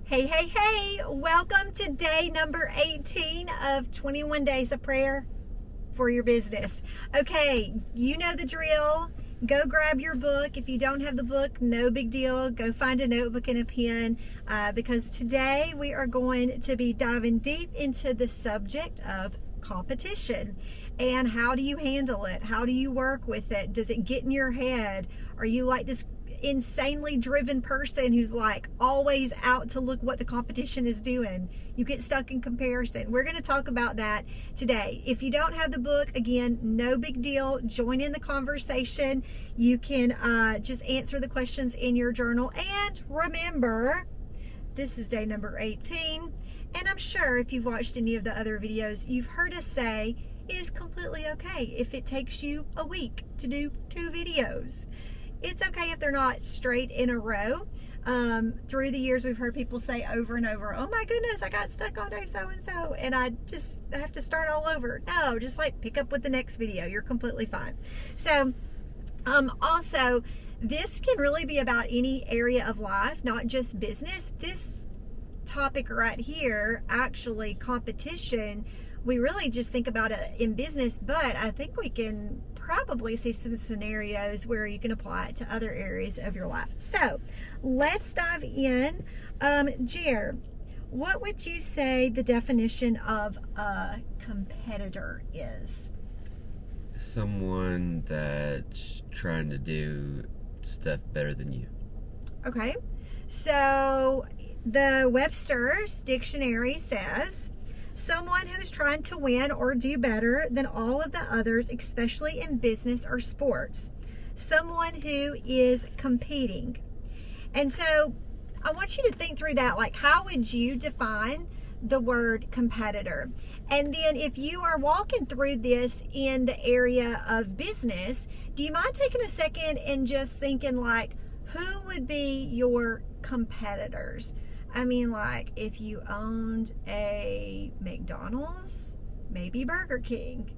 Hey, hey, hey, welcome to day number 18 of 21 Days of Prayer for Your Business. Okay, you know the drill. Go grab your book. If you don't have the book, no big deal. Go find a notebook and a pen because today we are going to be diving deep into the subject of competition. And how do you handle it? How do you work with it? Does it get in your head? Are you like this insanely driven person who's like always out to look what the competition is doing? You get stuck in comparison. We're going to talk about that today. If you don't have the book, again, no big deal. Join in the conversation. You can just answer the questions in your journal. And remember, this is day number 18. And I'm sure if you've watched any of the other videos, you've heard us say it is completely okay if it takes you a week to do 2 videos. It's okay if they're not straight in a row. Through the years, we've heard people say over and over, oh my goodness, I got stuck on day so-and-so, and I have to start all over. No, just like pick up with the next video. You're completely fine. So, also, this can really be about any area of life, not just business. This topic right here, actually, competition, we really just think about it in business, but I think we can probably see some scenarios where you can apply it to other areas of your life. So let's dive in. Jer, what would you say the definition of a competitor is? Someone that's trying to do stuff better than you. Okay, so the Webster's dictionary says someone who's trying to win or do better than all of the others, especially in business or sports. Someone who is competing. And so I want you to think through that. Like, how would you define the word competitor? And then if you are walking through this in the area of business, do you mind taking a second and just thinking like, who would be your competitors? I mean, like, if you owned a McDonald's, maybe Burger King.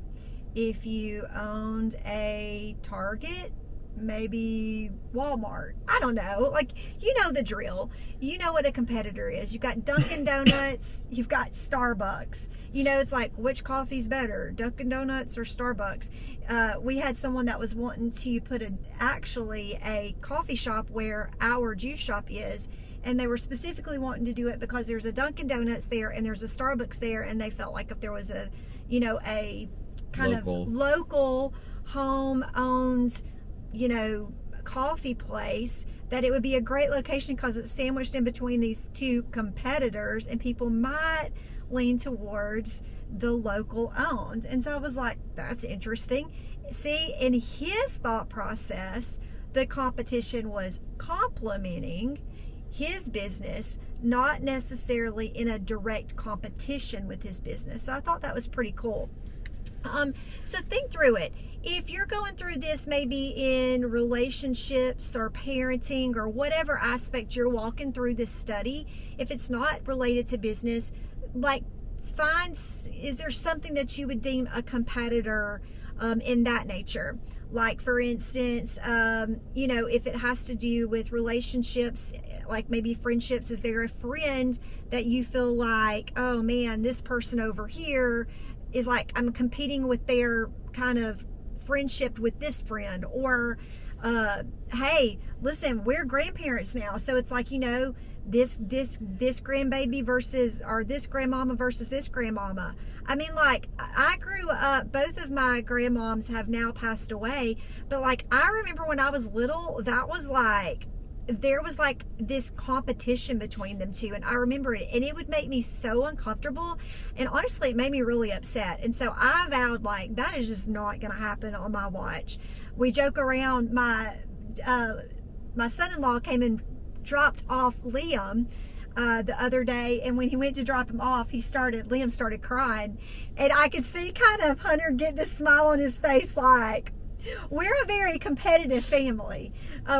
If you owned a Target, maybe Walmart. I don't know. Like, you know the drill. You know what a competitor is. You've got Dunkin' Donuts. You've got Starbucks. You know, it's like, which coffee's better, Dunkin' Donuts or Starbucks? We had someone that was wanting to put actually a coffee shop where our juice shop is. And they were specifically wanting to do it because there's a Dunkin' Donuts there and there's a Starbucks there, and they felt like if there was a kind of local home-owned, coffee place, that it would be a great location because it's sandwiched in between these two competitors, and people might lean towards the local owned. And so I was like, that's interesting. See, in his thought process, the competition was complementing his business, not necessarily in a direct competition with his business. So I thought that was pretty cool. So think through it. If you're going through this maybe in relationships or parenting or whatever aspect you're walking through this study, if it's not related to business, like is there something that you would deem a competitor in that nature? Like, for instance, if it has to do with relationships, like maybe friendships, is there a friend that you feel like, oh man, this person over here is like, I'm competing with their kind of friendship with this friend? Or, hey, listen, we're grandparents now. So it's like, this grandbaby versus, or this grandmama versus this grandmama. I mean, like, I grew up, both of my grandmoms have now passed away, but like, I remember when I was little, that was like, there was like this competition between them two, and I remember it, and it would make me so uncomfortable, and honestly, it made me really upset. And so I vowed, like, that is just not gonna happen on my watch. We joke around, my son-in-law came and dropped off Liam the other day, and when he went to drop him off, Liam started crying, and I could see kind of Hunter get this smile on his face like, We're a very competitive family.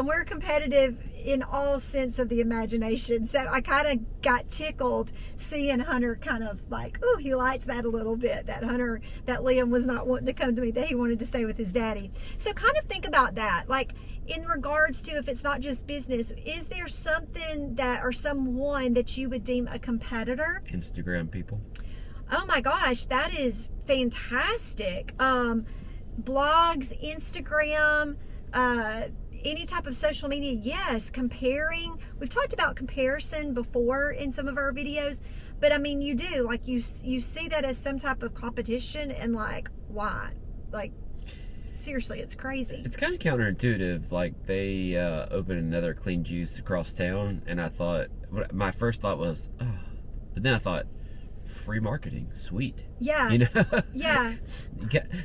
We're competitive in all sense of the imagination. So I kind of got tickled seeing Hunter kind of like, oh, he likes that a little bit. That Hunter, that Liam was not wanting to come to me, that he wanted to stay with his daddy. So kind of think about that. Like in regards to if it's not just business, is there something that or someone that you would deem a competitor? Instagram people. Oh my gosh, that is fantastic. Blogs, Instagram, any type of social media, yes. Comparing, we've talked about comparison before in some of our videos, but I mean, you do, like you see that as some type of competition, and like, why? Like, seriously, it's crazy. It's kind of counterintuitive. Like they opened another clean juice across town, and I thought, my first thought was, oh, but then I thought, free marketing, sweet. Yeah. You know? Yeah.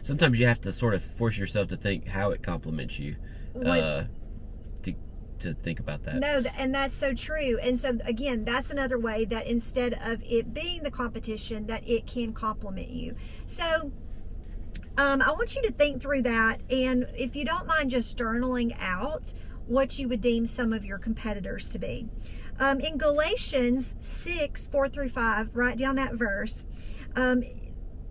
Sometimes you have to sort of force yourself to think how it complements you. To think about that. No, and that's so true. And so again, that's another way that instead of it being the competition, that it can complement you. So I want you to think through that, and if you don't mind just journaling out what you would deem some of your competitors to be. In Galatians 6:4-5, write down that verse.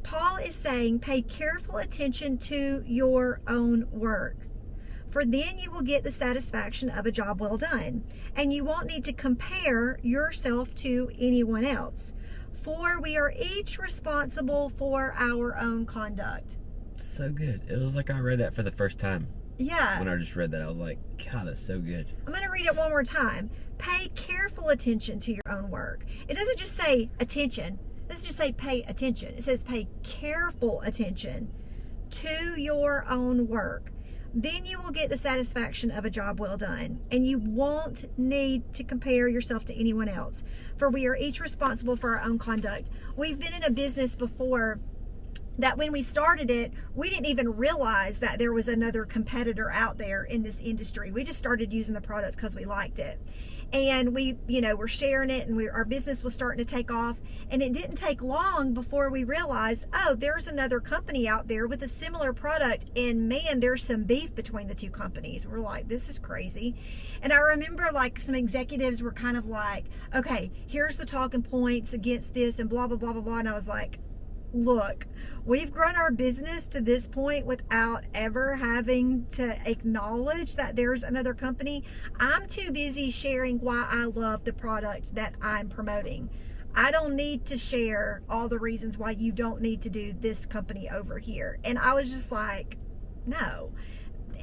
Paul is saying, pay careful attention to your own work, for then you will get the satisfaction of a job well done, and you won't need to compare yourself to anyone else, for we are each responsible for our own conduct. So good. It was like I read that for the first time. Yeah. When I just read that, I was like, God, that's so good. I'm going to read it one more time. Pay careful attention to your own work. It doesn't just say attention. It doesn't just say pay attention. It says pay careful attention to your own work. Then you will get the satisfaction of a job well done, and you won't need to compare yourself to anyone else, for we are each responsible for our own conduct. We've been in a business before that when we started it, we didn't even realize that there was another competitor out there in this industry. We just started using the product because we liked it. And we, we're sharing it, and our business was starting to take off. And it didn't take long before we realized, oh, there's another company out there with a similar product. And man, there's some beef between the two companies. We're like, this is crazy. And I remember like some executives were kind of like, okay, here's the talking points against this and blah, blah, blah, blah, blah. And I was like, look, we've grown our business to this point without ever having to acknowledge that there's another company. I'm too busy sharing why I love the product that I'm promoting. I don't need to share all the reasons why you don't need to do this company over here. And I was just like, no.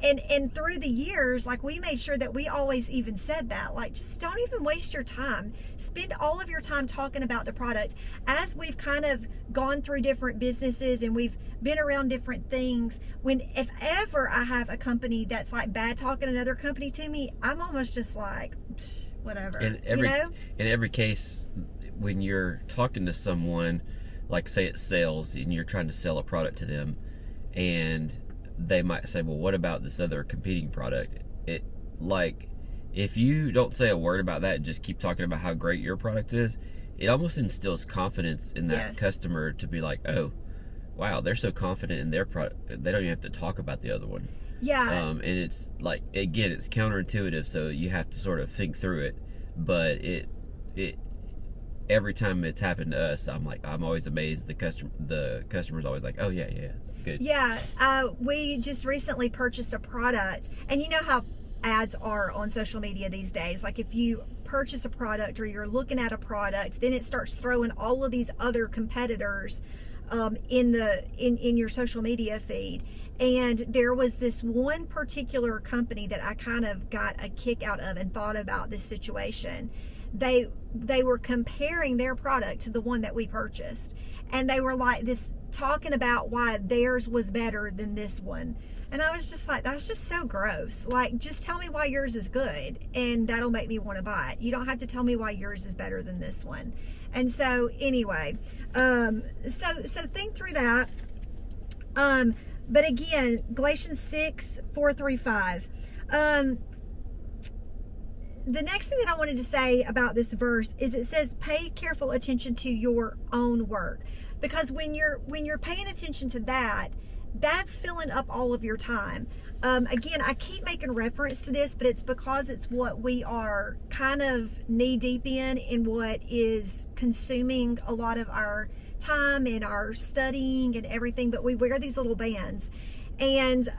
And through the years, like, we made sure that we always even said that, like, just don't even waste your time. Spend all of your time talking about the product. As we've kind of gone through different businesses and we've been around different things, if ever I have a company that's like bad talking another company to me, I'm almost just like, whatever. In every case, when you're talking to someone, like say it's sales and you're trying to sell a product to them, and they might say, well, what about this other competing product? If you don't say a word about that and just keep talking about how great your product is, it almost instills confidence in that customer to be like, oh, wow, they're so confident in their product, they don't even have to talk about the other one. Yeah. And it's like, again, it's counterintuitive, so you have to sort of think through it. But it every time it's happened to us, I'm always amazed. The customer's always like, oh yeah, good. Yeah, we just recently purchased a product, and you know how ads are on social media these days. Like, if you purchase a product or you're looking at a product, then it starts throwing all of these other competitors in your social media feed. And there was this one particular company that I kind of got a kick out of and thought about this situation. They were comparing their product to the one that we purchased, and they were like this, talking about why theirs was better than this one. And I was just like, that's just so gross. Like, just tell me why yours is good, and that'll make me want to buy it. You don't have to tell me why yours is better than this one. And so anyway, so think through that. But again, Galatians 6:4-5. The next thing that I wanted to say about this verse is it says, pay careful attention to your own work. Because when you're paying attention to that, that's filling up all of your time. Again, I keep making reference to this, but it's because it's what we are kind of knee deep in what is consuming a lot of our time and our studying and everything. But we wear these little bands, and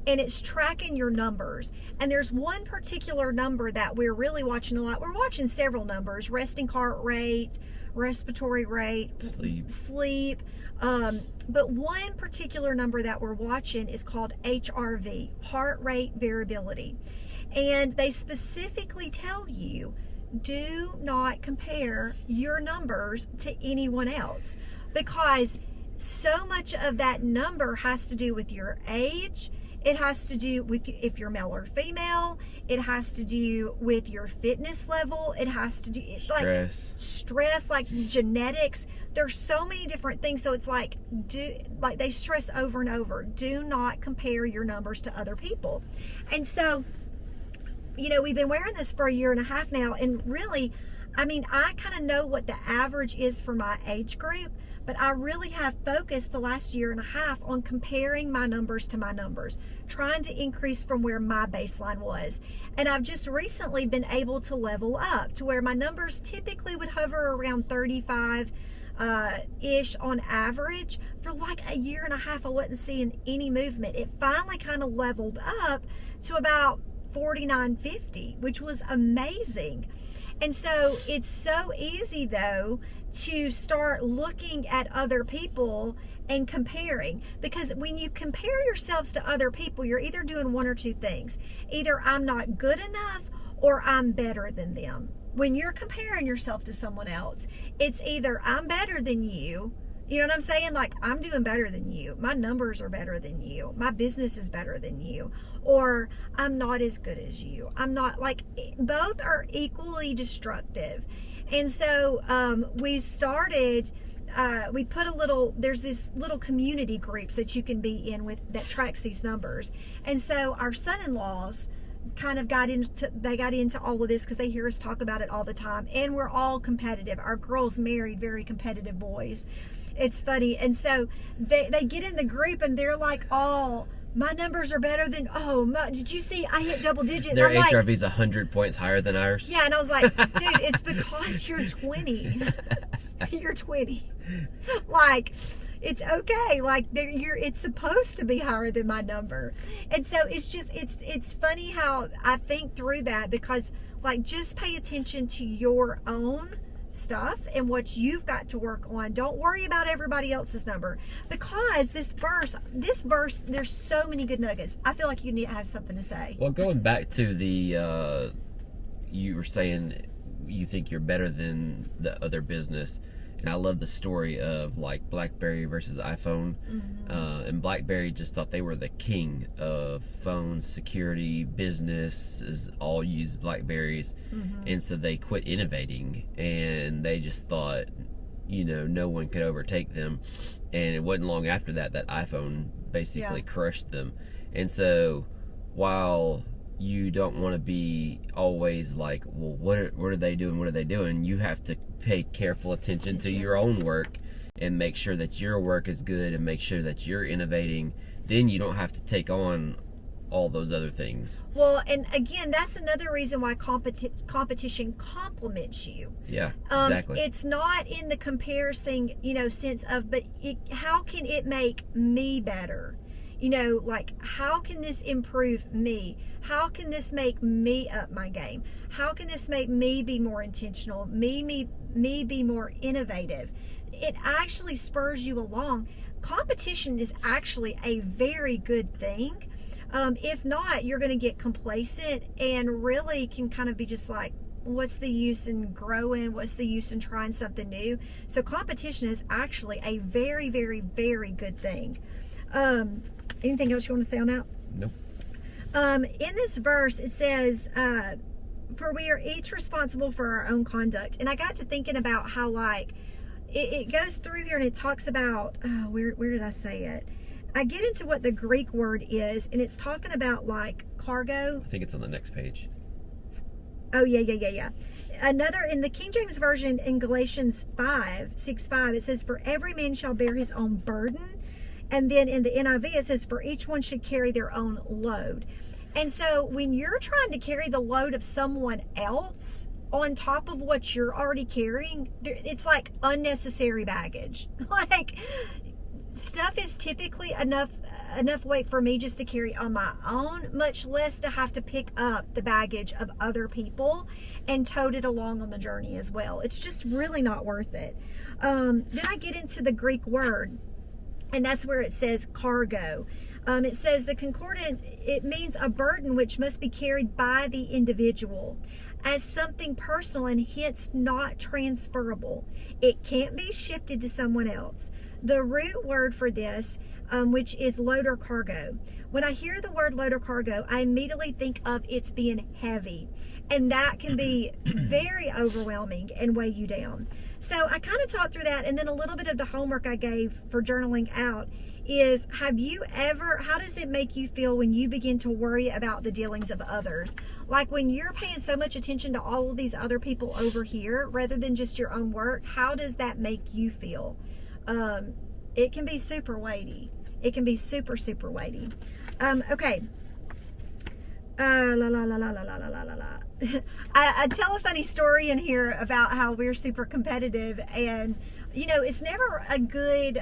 it's tracking your numbers. And there's one particular number that we're really watching a lot. We're watching several numbers: resting heart rate, respiratory rate, sleep. But one particular number that we're watching is called HRV, heart rate variability. And they specifically tell you, do not compare your numbers to anyone else, because so much of that number has to do with your age. It has to do with if you're male or female. It has to do with your fitness level. It has to do stress, like genetics. There's so many different things. So it's like they stress over and over. Do not compare your numbers to other people. And so, we've been wearing this for 1.5 years now, and really, I kind of know what the average is for my age group. But I really have focused the last 1.5 years on comparing my numbers to my numbers, trying to increase from where my baseline was. And I've just recently been able to level up to where my numbers typically would hover around 35 ish on average. For like 1.5 years, I wasn't seeing any movement. It finally kind of leveled up to about 49.50, which was amazing. And so it's so easy, though, to start looking at other people and comparing, because when you compare yourselves to other people, you're either doing one or two things. Either I'm not good enough or I'm better than them. When you're comparing yourself to someone else, it's either I'm better than you. You know what I'm saying? Like, I'm doing better than you. My numbers are better than you. My business is better than you. Or I'm not as good as you. I'm not, like, both are equally destructive. And so we started, we put there's this little community groups that you can be in with that tracks these numbers. And so our son-in-laws kind of got into all of this because they hear us talk about it all the time. And we're all competitive. Our girls married very competitive boys. It's funny. And so they get in the group and they're like, oh, my numbers are better than, did you see I hit double digits? Their HRV's 100 points higher than ours. Yeah, and I was like, dude, it's because you're 20. You're 20. Like, it's okay. Like, it's supposed to be higher than my number. And so it's just, it's funny how I think through that, because, like, just pay attention to your own stuff and what you've got to work on. Don't worry about everybody else's number, because this verse, there's so many good nuggets. I feel like you need to have something to say. Well, going back to the you were saying you think you're better than the other business, and I love the story of like BlackBerry versus iPhone. And BlackBerry just thought they were the king of phones, security, businesses all use BlackBerries. And so they quit innovating, and they just thought, no one could overtake them. And it wasn't long after that iPhone basically crushed them. And so while you don't want to be always like, well, what are they doing? What are they doing? You have to pay careful attention to your own work and make sure that your work is good and make sure that you're innovating. Then you don't have to take on all those other things. Well, and again, that's another reason why competition complements you. Yeah, exactly. It's not in the comparison, sense of, but how can it make me better? Like, how can this improve me? How can this make me up my game? How can this make me be more intentional? Me be more innovative? It actually spurs you along. Competition is actually a very good thing. If not, you're going to get complacent and really can kind of be just like, what's the use in growing? What's the use in trying something new? So competition is actually a very, very, very good thing. Anything else you want to say on that? Nope. In this verse, it says, for we are each responsible for our own conduct. And I got to thinking about how, like, it goes through here and it talks about, where did I say it? I get into what the Greek word is, and it's talking about, like, cargo. I think it's on the next page. Oh, yeah. Another, in the King James Version, in Galatians 6:5, it says, for every man shall bear his own burden. And then in the NIV, it says, for each one should carry their own load. And so when you're trying to carry the load of someone else on top of what you're already carrying, it's like unnecessary baggage. Like, stuff is typically enough weight for me just to carry on my own, much less to have to pick up the baggage of other people and tote it along on the journey as well. It's just really not worth it. Then I get into the Greek word, and that's where it says cargo. It says the concordant, it means a burden which must be carried by the individual as something personal and hence not transferable. It can't be shifted to someone else. The root word for this, which is load or cargo. When I hear the word load or cargo, I immediately think of it's being heavy. And that can be very overwhelming and weigh you down. So I kind of talked through that. And then a little bit of the homework I gave for journaling out is, how does it make you feel when you begin to worry about the dealings of others? Like when you're paying so much attention to all of these other people over here rather than just your own work, how does that make you feel? It can be super weighty. It can be super, super weighty. Okay. I tell a funny story in here about how we're super competitive, and it's never a good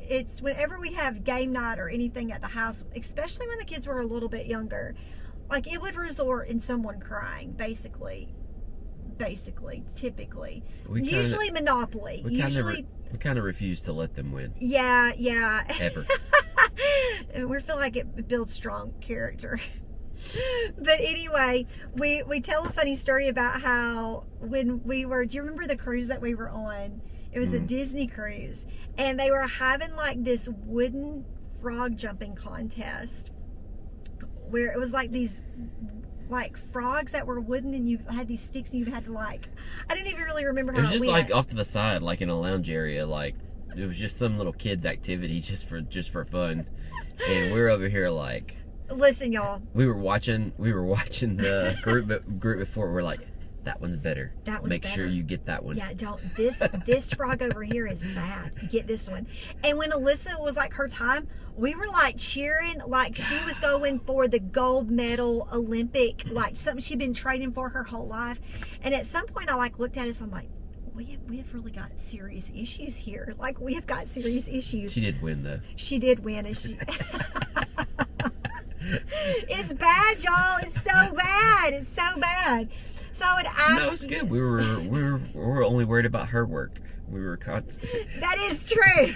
it's whenever we have game night or anything at the house, especially when the kids were a little bit younger, like it would resort in someone crying, typically. Usually Monopoly. We kind of refuse to let them win. Yeah. Ever. We feel like it builds strong character. But anyway, we tell a funny story about how when do you remember the cruise that we were on? It was a Disney cruise, and they were having like this wooden frog jumping contest where it was like these like frogs that were wooden, and you had these sticks and you had to I don't even really remember how it was just went. like off to the side, like in a lounge area, like it was just some little kids activity just for fun. And we're over here like, listen, y'all, we were watching the group before. We're like, that one's better. That one's Make better. sure you get that one. Yeah, don't. This frog over here is bad. Get this one. And when Alyssa was like her time, we were like cheering like she was going for the gold medal Olympic, like something she'd been training for her whole life. And at some point I looked at us, I'm like, we have really got serious issues here. Like, we have got serious issues. She did win though. She did win, and she it's bad, y'all. It's so bad. So I would ask. No, it's good. We were only worried about her work. We were That is true.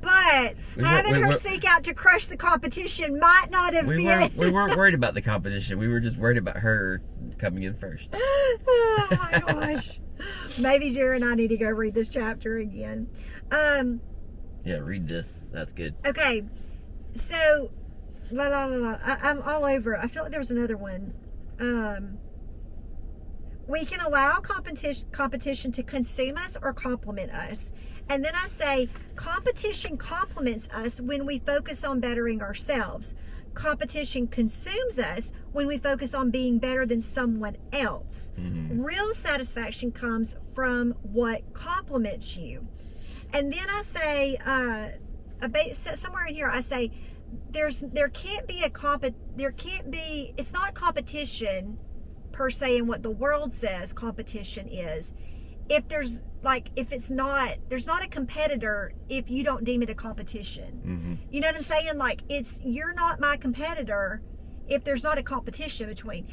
But having her seek out to crush the competition might not have been. We weren't worried about the competition. We were just worried about her coming in first. Oh my gosh. Maybe Jared and I need to go read this chapter again. Yeah, read this. That's good. Okay. So, I'm all over it. I feel like there was another one. We can allow competition to consume us or complement us. And then I say competition complements us when we focus on bettering ourselves. Competition consumes us when we focus on being better than someone else. Mm-hmm. Real satisfaction comes from what complements you. And then I say, somewhere in here, I say, there can't be it's not competition per se in what the world says competition is. There's not a competitor if you don't deem it a competition. Mm-hmm. You know what I'm saying? Like, you're not my competitor if there's not a competition between.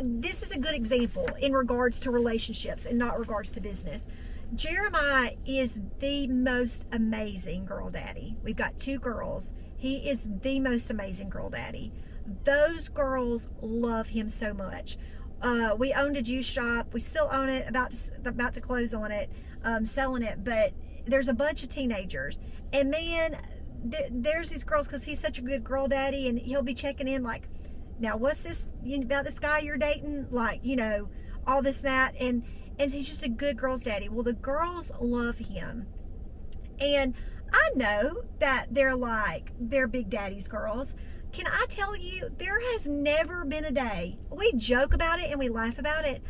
This is a good example in regards to relationships and not regards to business. Jeremiah is the most amazing girl daddy. We've got 2 girls. He is the most amazing girl daddy. Those girls love him so much. We owned a juice shop. We still own it, about to close on it, selling it. But there's a bunch of teenagers. And man, there's these girls, because he's such a good girl daddy, and he'll be checking in like, now what's this about this guy you're dating? Like, all this, that. And he's just a good girl's daddy. Well, the girls love him. And I know that they're Big Daddy's girls. Can I tell you, there has never been a day. We joke about it and we laugh about it.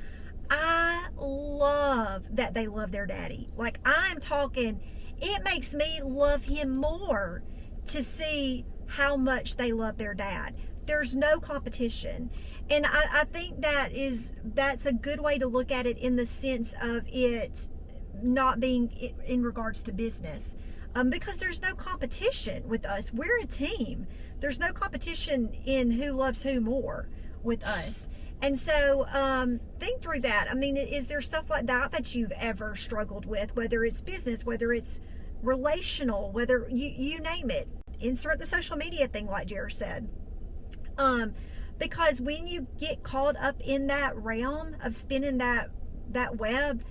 I love that they love their daddy. Like, I'm talking, it makes me love him more to see how much they love their dad. There's no competition. And I think that's a good way to look at it, in the sense of it not being in regards to business. Because there's no competition with us. We're a team. There's no competition in who loves who more with us. And so think through that. I mean, is there stuff like that you've ever struggled with, whether it's business, whether it's relational, whether you name it? Insert the social media thing, like Jared said. Because when you get caught up in that realm of spinning that web,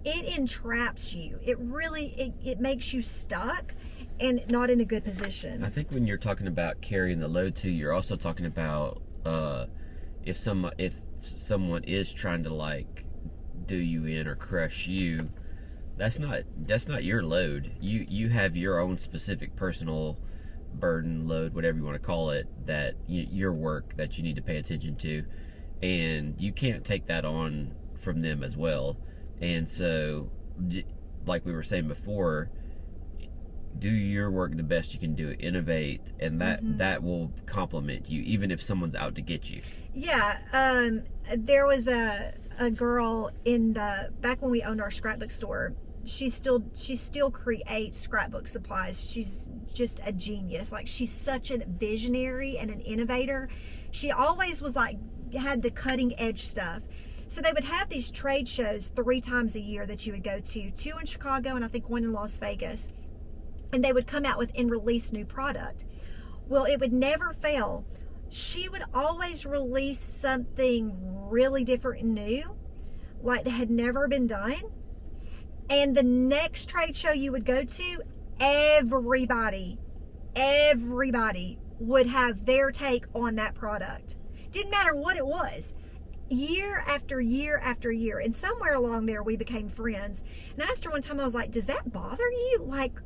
it entraps you. It really it makes you stuck and not in a good position. I think when you're talking about carrying the load too, you're also talking about if someone is trying to like do you in or crush you, that's not your load. You have your own specific personal burden, load, whatever you want to call it, that your work that you need to pay attention to, and you can't take that on from them as well. And so, like we were saying before, do your work the best you can do it, innovate, and that will complement you, even if someone's out to get you. Yeah, there was a girl back when we owned our scrapbook store. She still creates scrapbook supplies. She's just a genius. Like, she's such a visionary and an innovator. She always was like, had the cutting edge stuff. So they would have these trade shows 3 times a year that you would go to, 2 in Chicago and I think 1 in Las Vegas. And they would come out with and release new product. Well, it would never fail. She would always release something really different and new, like that had never been done. And the next trade show you would go to, everybody would have their take on that product. Didn't matter what it was. Year after year after year. And somewhere along there we became friends. And I asked her one time, I was like, does that bother you? Like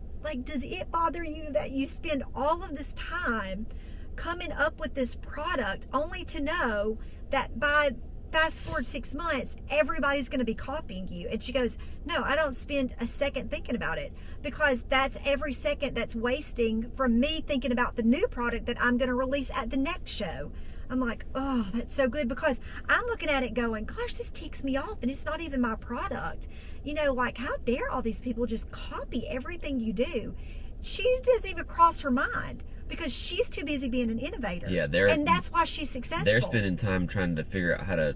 does it bother you that you spend all of this time coming up with this product only to know that by fast forward 6 months, everybody's going to be copying you? And she goes, no, I don't spend a second thinking about it, because that's every second that's wasting from me thinking about the new product that I'm going to release at the next show. I'm like, oh, that's so good, because I'm looking at it going, gosh, this ticks me off, and it's not even my product. You know, like, how dare all these people just copy everything you do? She doesn't even cross her mind, because she's too busy being an innovator. Yeah, and that's why she's successful. They're spending time trying to figure out how to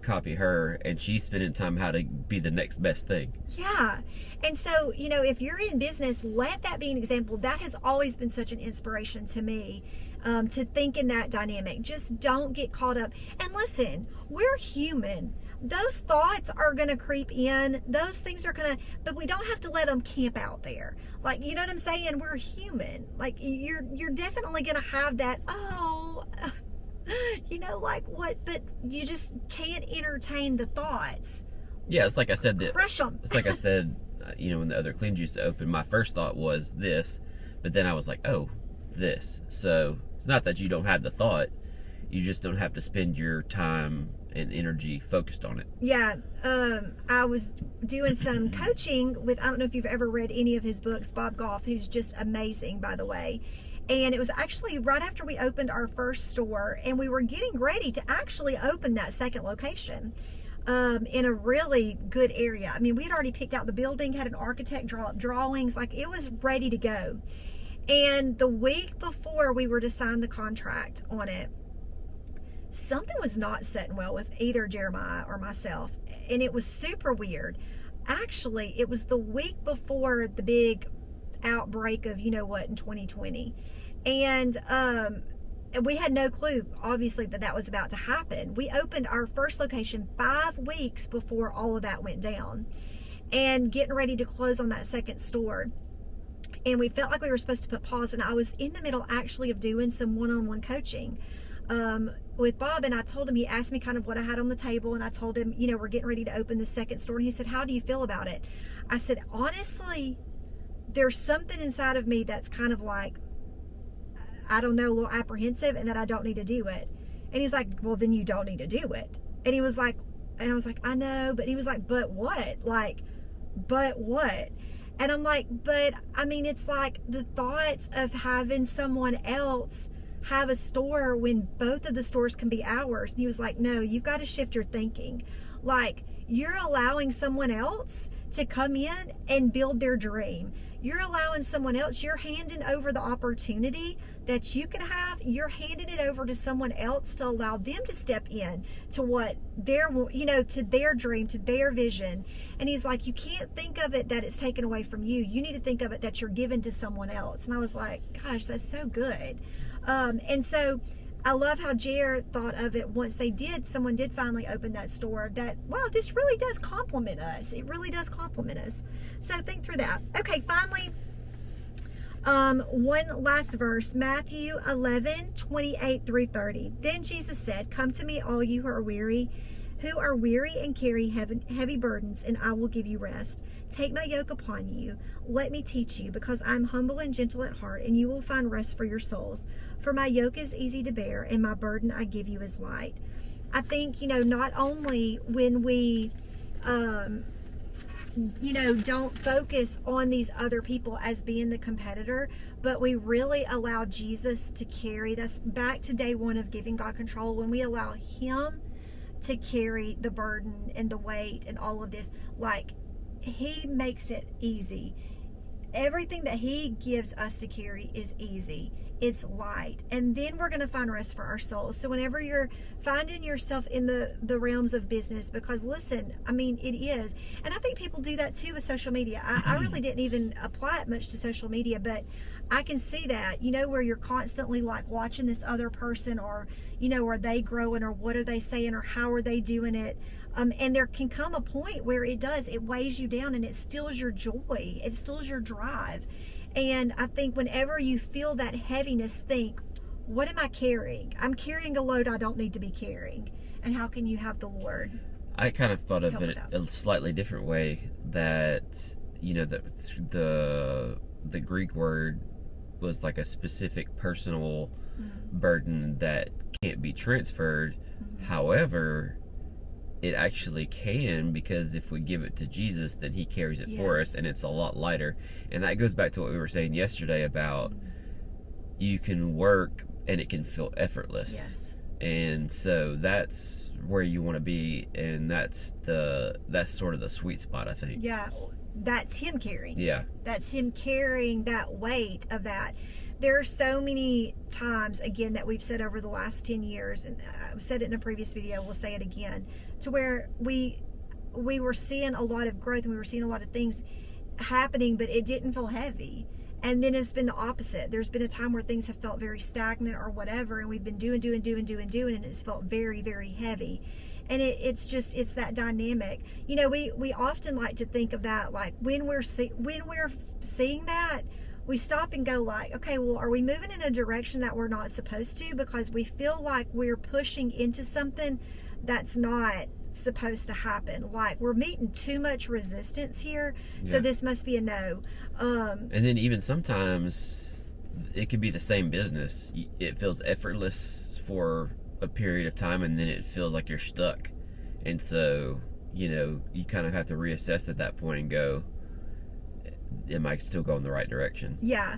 copy her, and she's spending time how to be the next best thing. Yeah. And so, you know, if you're in business, let that be an example. That has always been such an inspiration to me, to think in that dynamic. Just don't get caught up. And listen, we're human. Those thoughts are going to creep in. Those things are going to, but we don't have to let them camp out there. Like, you know what I'm saying? We're human. Like, you're definitely going to have that, you know, like what, but you just can't entertain the thoughts. Yeah, it's like I said, crush them. It's like I said, you know, when the other clean juice opened, my first thought was this, but then I was like, oh, this. So it's not that you don't have the thought, you just don't have to spend your time and energy focused on it. Yeah, I was doing some coaching with, I don't know if you've ever read any of his books, Bob Goff, who's just amazing, by the way. And it was actually right after we opened our first store, and we were getting ready to actually open that second location in a really good area. I mean, we had already picked out the building, had an architect draw up drawings, like it was ready to go. And the week before we were to sign the contract on it, something was not sitting well with either Jeremiah or myself, and it was super weird. Actually, it was the week before the big outbreak of you know what in 2020, and we had no clue, obviously, that was about to happen. We opened our first location 5 weeks before all of that went down, and getting ready to close on that second store. And we felt like we were supposed to put pause, and I was in the middle actually of doing some one-on-one coaching with Bob, and I told him, he asked me kind of what I had on the table, and I told him, you know, we're getting ready to open the second store, and he said, how do you feel about it? I said, honestly, there's something inside of me that's kind of like, I don't know, a little apprehensive, and that I don't need to do it. And he's like, well, then you don't need to do it. And he was like, and I was like, I know, but he was like, but what? Like, but what? And I'm like, but I mean, it's like the thoughts of having someone else have a store when both of the stores can be ours. And he was like, no, you've got to shift your thinking. Like, you're allowing someone else to come in and build their dream. You're allowing someone else, you're handing over the opportunity that you can have, you're handing it over to someone else to allow them to step in to what their, to their dream, to their vision. And he's like, you can't think of it that it's taken away from you. You need to think of it that you're given to someone else. And I was like, gosh, that's so good. And so I love how Jared thought of it once someone did finally open that store, that, wow, this really does compliment us. It really does compliment us. So think through that. Okay, finally, one last verse, Matthew 11:28-30. Then Jesus said, come to me, all you who are weary and carry heavy burdens, and I will give you rest. Take my yoke upon you. Let me teach you, because I'm humble and gentle at heart, and you will find rest for your souls. For my yoke is easy to bear, and my burden I give you is light. I think, not only when we, don't focus on these other people as being the competitor, but we really allow Jesus to carry. That's back to day one of giving God control. When we allow him to carry the burden and the weight and all of this, like, he makes it easy. Everything that he gives us to carry is easy. It's light. And then we're going to find rest for our souls. So whenever you're finding yourself in the realms of business, because listen, I mean, it is. And I think people do that too with social media. I really didn't even apply it much to social media, but I can see that, where you're constantly like watching this other person, or, are they growing, or what are they saying, or how are they doing it? And there can come a point where it weighs you down, and it steals your joy. It steals your drive. And I think whenever you feel that heaviness, think, what am I carrying? I'm carrying a load I don't need to be carrying. And how can you have the Lord? I kind of thought of it a slightly different way, that, the Greek word was like a specific personal burden that can't be transferred. However, it actually can, because if we give it to Jesus, then he carries it for us, and it's a lot lighter. And that goes back to what we were saying yesterday about you can work and it can feel effortless. Yes. And so that's where you want to be, and that's sort of the sweet spot, I think. Yeah, that's him carrying. Yeah. That's him carrying that weight of that. There are so many times, again, that we've said over the last 10 years, and I've said it in a previous video, we'll say it again, to where we were seeing a lot of growth and we were seeing a lot of things happening, but it didn't feel heavy. And then it's been the opposite. There's been a time where things have felt very stagnant or whatever, and we've been doing, and it's felt very, very heavy. And it's that dynamic. We often like to think of that, like when we're seeing that, we stop and go like, okay, well, are we moving in a direction that we're not supposed to? Because we feel like we're pushing into something that's not supposed to happen. Like, we're meeting too much resistance here, so this must be a no. And then even sometimes it could be the same business. It feels effortless for a period of time, and then it feels like you're stuck. And so, you kind of have to reassess at that point and go, am I still going the right direction? Yeah.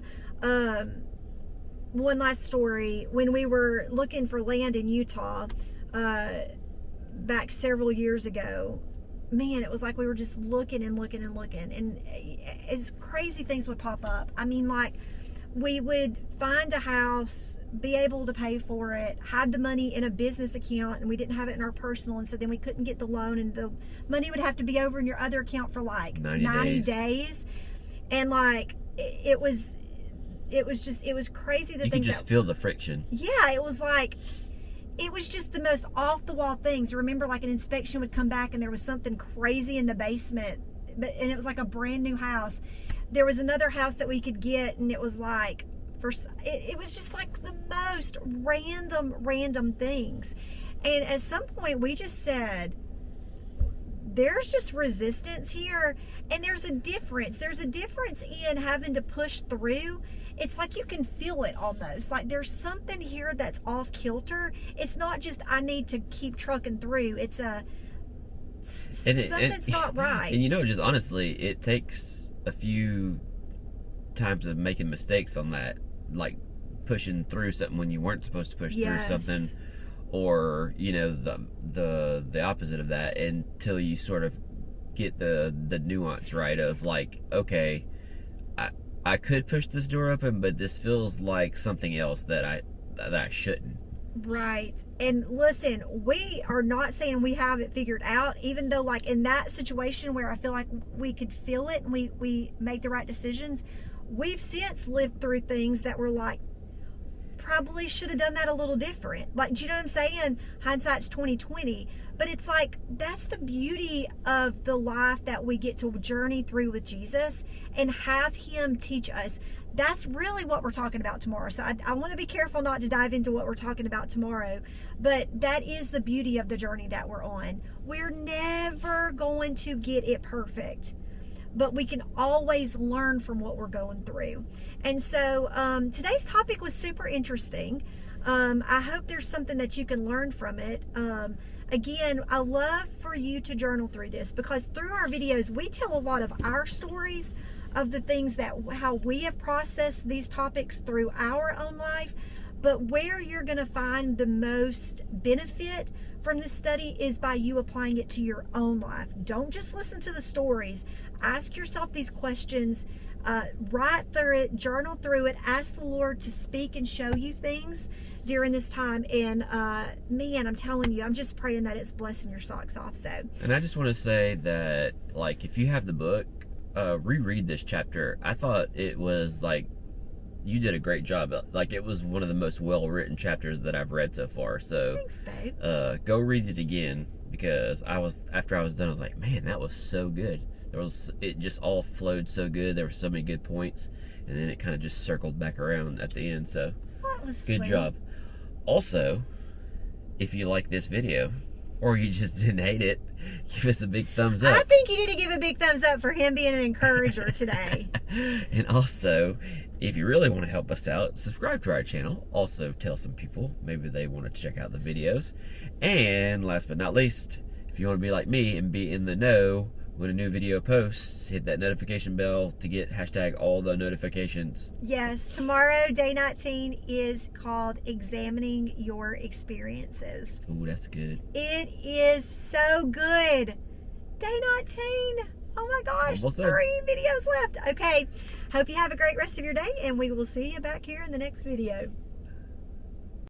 One last story. When we were looking for land in Utah, back several years ago, man, it was like we were just looking and it's crazy things would pop up. I mean, like, we would find a house, be able to pay for it, had the money in a business account, and we didn't have it in our personal, and so then we couldn't get the loan, and the money would have to be over in your other account for like 90 days. And like, it was crazy. You could just feel the friction. Yeah, it was like, it was just the most off the wall things. Remember, like, an inspection would come back and there was something crazy in the basement, and it was like a brand new house. There was another house that we could get, and it was like, it was just like the most random things. And at some point we just said, there's just resistance here, and there's a difference in having to push through. It's like you can feel it almost, like there's something here that's off kilter. It's not just I need to keep trucking through. It's something's not right. And just honestly, it takes a few times of making mistakes on that, like pushing through something when you weren't supposed to push Yes. through something, or the opposite of that, until you sort of get the nuance right of like, okay, I could push this door open, but this feels like something else that I shouldn't. Right. And listen, we are not saying we have it figured out, even though like in that situation where I feel like we could feel it and we make the right decisions, we've since lived through things that were like, probably should have done that a little different. Like, do you know what I'm saying? Hindsight's 20/20. But it's like, that's the beauty of the life that we get to journey through with Jesus and have him teach us. That's really what we're talking about tomorrow. So I want to be careful not to dive into what we're talking about tomorrow, but that is the beauty of the journey that we're on. We're never going to get it perfect, but we can always learn from what we're going through. And so today's topic was super interesting. I hope there's something that you can learn from it. Again, I love for you to journal through this, because through our videos, we tell a lot of our stories of the things that how we have processed these topics through our own life. But where you're going to find the most benefit from this study is by you applying it to your own life. Don't just listen to the stories. Ask yourself these questions, write through it, journal through it, ask the Lord to speak and show you things during this time. And man, I'm telling you, I'm just praying that it's blessing your socks off. So, And I just want to say that, like, if you have the book, reread this chapter. I thought it was like, you did a great job. Like, it was one of the most well-written chapters that I've read so far. So thanks, babe. go read it again, because after I was done, I was like, man, that was so good. It just all flowed so good. There were so many good points, and then it kind of just circled back around at the end. So That was good sweet. job. Also, if you like this video, or you just didn't hate it, give us a big thumbs up. I think you need to give a big thumbs up for him being an encourager today. And also, if you really want to help us out, subscribe to our channel. Also, tell some people, maybe they want to check out the videos. And last but not least, if you want to be like me and be in the know when a new video posts, hit that notification bell to get #all the notifications. Yes, tomorrow, day 19, is called Examining Your Experiences. Ooh, that's good. It is so good. Day 19. Oh my gosh, Almost done. 3 videos left. Okay, hope you have a great rest of your day, and we will see you back here in the next video.